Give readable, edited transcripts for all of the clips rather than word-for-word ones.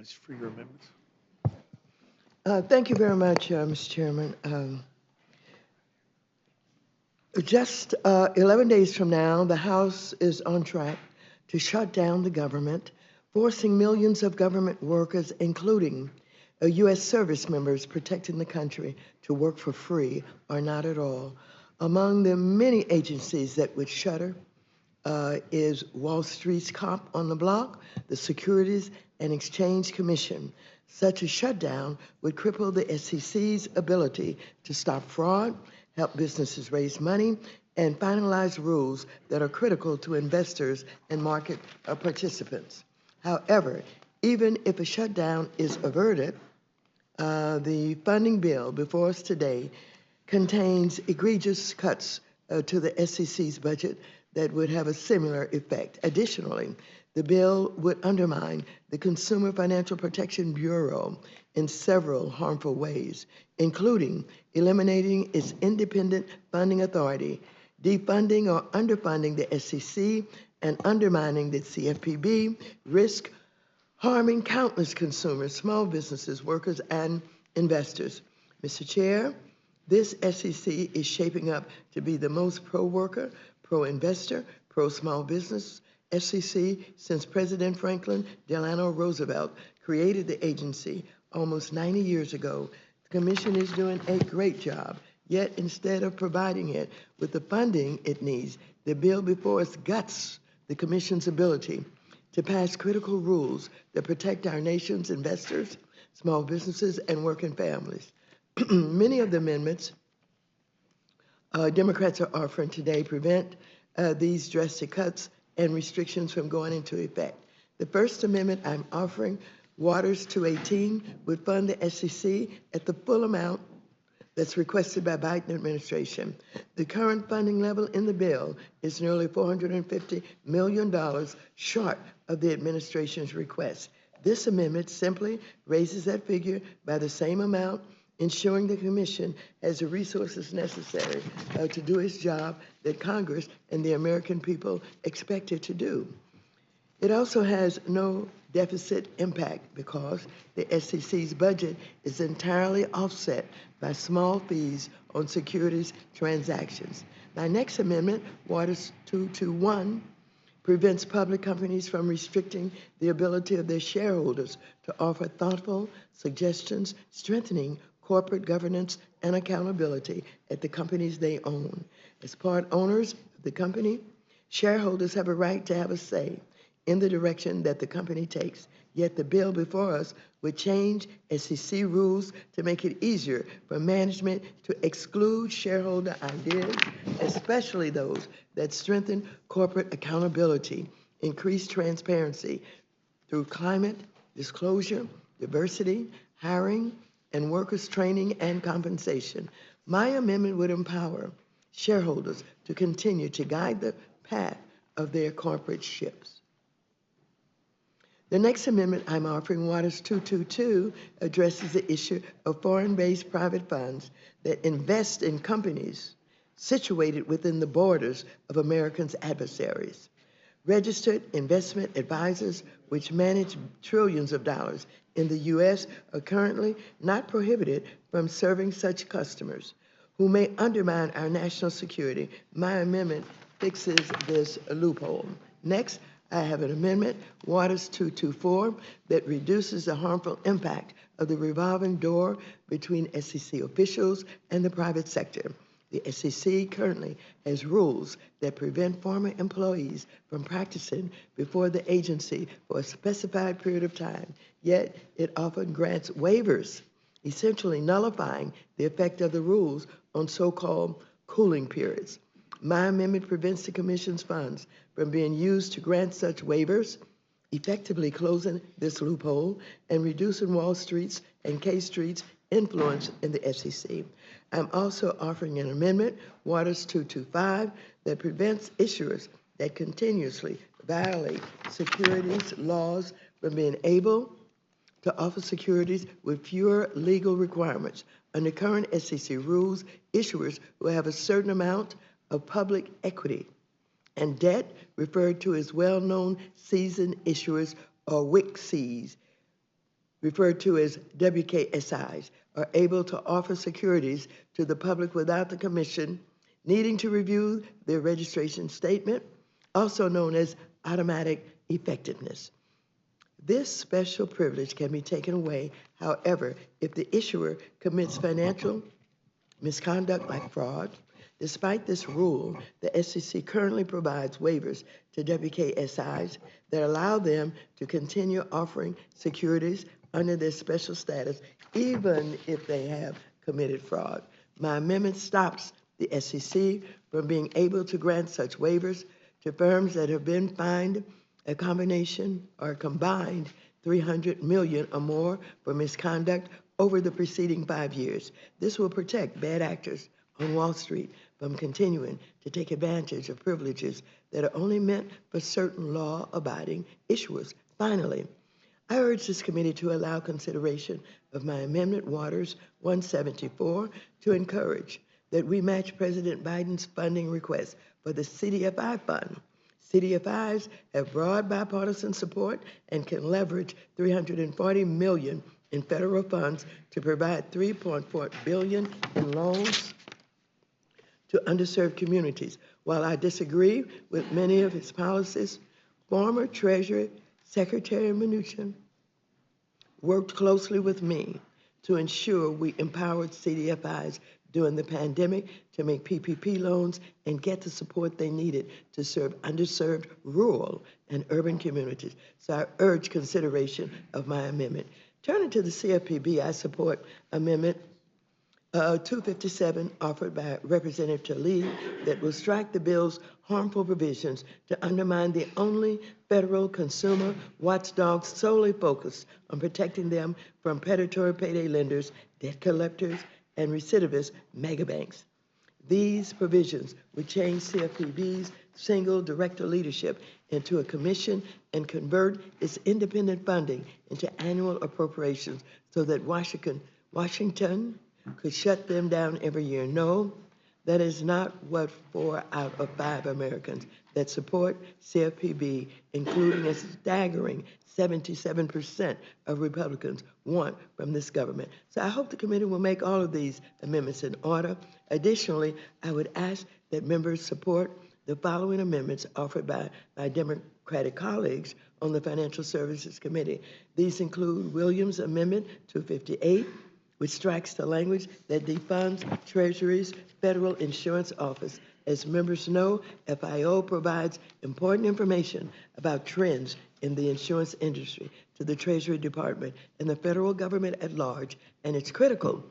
recognized for your amendments. Thank you very much, Mr. Chairman. Just 11 days from now, the House is on track to shut down the government, forcing millions of government workers, including U.S. service members protecting the country, to work for free or not at all. Among the many agencies that would shutter is Wall Street's cop on the block, the Securities and Exchange Commission. Such a shutdown would cripple the SEC's ability to stop fraud, help businesses raise money, and finalize rules that are critical to investors and market participants. However, even if a shutdown is averted, the funding bill before us today contains egregious cuts to the SEC's budget that would have a similar effect. Additionally, the bill would undermine the Consumer Financial Protection Bureau in several harmful ways, including eliminating its independent funding authority, defunding or underfunding the SEC, and undermining the CFPB, risk harming countless consumers, small businesses, workers, and investors. Mr. Chair, this SEC is shaping up to be the most pro-worker, pro-investor, pro-small business SEC since President Franklin Delano Roosevelt created the agency almost 90 years ago. The Commission is doing a great job, yet instead of providing it with the funding it needs, the bill before us guts the Commission's ability to pass critical rules that protect our nation's investors, small businesses, and working families. Many of the amendments Democrats are offering today prevent these drastic cuts and restrictions from going into effect. The First Amendment I'm offering, Waters 218, would fund the SEC at the full amount that's requested by Biden administration. The current funding level in the bill is nearly $450 million short of the administration's request. This amendment simply raises that figure by the same amount, ensuring the Commission has the resources necessary to do its job that Congress and the American people expect it to do. It also has no deficit impact because the SEC's budget is entirely offset by small fees on securities transactions. My next amendment, Waters 221, prevents public companies from restricting the ability of their shareholders to offer thoughtful suggestions, strengthening corporate governance and accountability at the companies they own. As part owners of the company, shareholders have a right to have a say in the direction that the company takes. Yet the bill before us would change SEC rules to make it easier for management to exclude shareholder ideas, especially those that strengthen corporate accountability, increase transparency through climate, disclosure, diversity, hiring, and workers' training and compensation. My amendment would empower shareholders to continue to guide the path of their corporate ships. The next amendment I'm offering, Waters 222, addresses the issue of foreign-based private funds that invest in companies situated within the borders of Americans' adversaries. Registered investment advisors, which manage trillions of dollars in the U.S., are currently not prohibited from serving such customers who may undermine our national security. My amendment fixes this loophole. Next, I have an amendment, Waters 224, that reduces the harmful impact of the revolving door between SEC officials and the private sector. The SEC currently has rules that prevent former employees from practicing before the agency for a specified period of time, yet it often grants waivers, essentially nullifying the effect of the rules on so-called cooling periods. My amendment prevents the Commission's funds from being used to grant such waivers, effectively closing this loophole and reducing Wall Street's and K Street's influence in the SEC. I'm also offering an amendment, Waters 225, that prevents issuers that continuously violate securities laws from being able to offer securities with fewer legal requirements. Under current SEC rules, issuers will have a certain amount of public equity and debt, referred to as well-known seasoned issuers or WICCs, referred to as WKSIs, are able to offer securities to the public without the Commission needing to review their registration statement, also known as automatic effectiveness. This special privilege can be taken away, however, if the issuer commits financial misconduct like fraud. Despite this rule, the SEC currently provides waivers to WKSIs that allow them to continue offering securities under their special status, even if they have committed fraud. My amendment stops the SEC from being able to grant such waivers to firms that have been fined a combination or combined $300 million or more for misconduct over the preceding 5 years. This will protect bad actors on Wall Street from continuing to take advantage of privileges that are only meant for certain law-abiding issuers. Finally, I urge this committee to allow consideration of my amendment, Waters 174, to encourage that we match President Biden's funding request for the CDFI fund. CDFIs have broad bipartisan support and can leverage $340 million in federal funds to provide $3.4 billion in loans to underserved communities. While I disagree with many of his policies, former Treasury Secretary Mnuchin worked closely with me to ensure we empowered CDFIs during the pandemic to make PPP loans and get the support they needed to serve underserved rural and urban communities. So I urge consideration of my amendment. Turning to the CFPB, I support Amendment 257 offered by Representative Tlaib that will strike the bill's harmful provisions to undermine the only federal consumer watchdog solely focused on protecting them from predatory payday lenders, debt collectors, and recidivist megabanks. These provisions would change CFPB's single director leadership into a commission and convert its independent funding into annual appropriations so that Washington could shut them down every year. No, that is not what 4 out of 5 Americans that support CFPB, including a staggering 77% of Republicans, want from this government. So I hope the committee will make all of these amendments in order. Additionally, I would ask that members support the following amendments offered by my Democratic colleagues on the Financial Services Committee. These include Williams' Amendment 258, which strikes the language that defunds Treasury's Federal Insurance Office. As members know, FIO provides important information about trends in the insurance industry to the Treasury Department and the federal government at large, and it's critical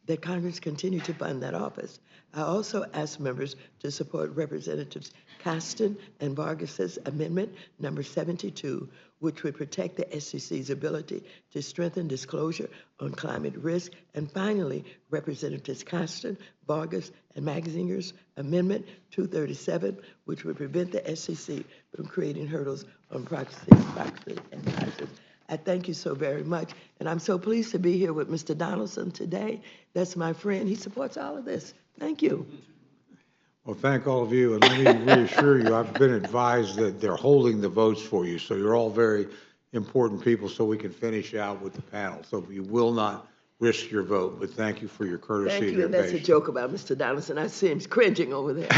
that Congress continue to fund that office. I also ask members to support Representatives Caston and Vargas's amendment number 72, which would protect the SEC's ability to strengthen disclosure on climate risk. And finally, Representatives Caston, Vargas, and Maxine's amendment 237, which would prevent the SEC from creating hurdles on proxy advisors. I thank you so very much, and I'm so pleased to be here with Mr. Donaldson today. That's my friend. He supports all of this. Thank you. Well, thank all of you, and let me reassure you, I've been advised that they're holding the votes for you, so you're all very important people, so we can finish out with the panel. So you will not risk your vote, but thank you for your courtesy and your patience. Thank you, and that's a joke about Mr. Donaldson. I see him cringing over there.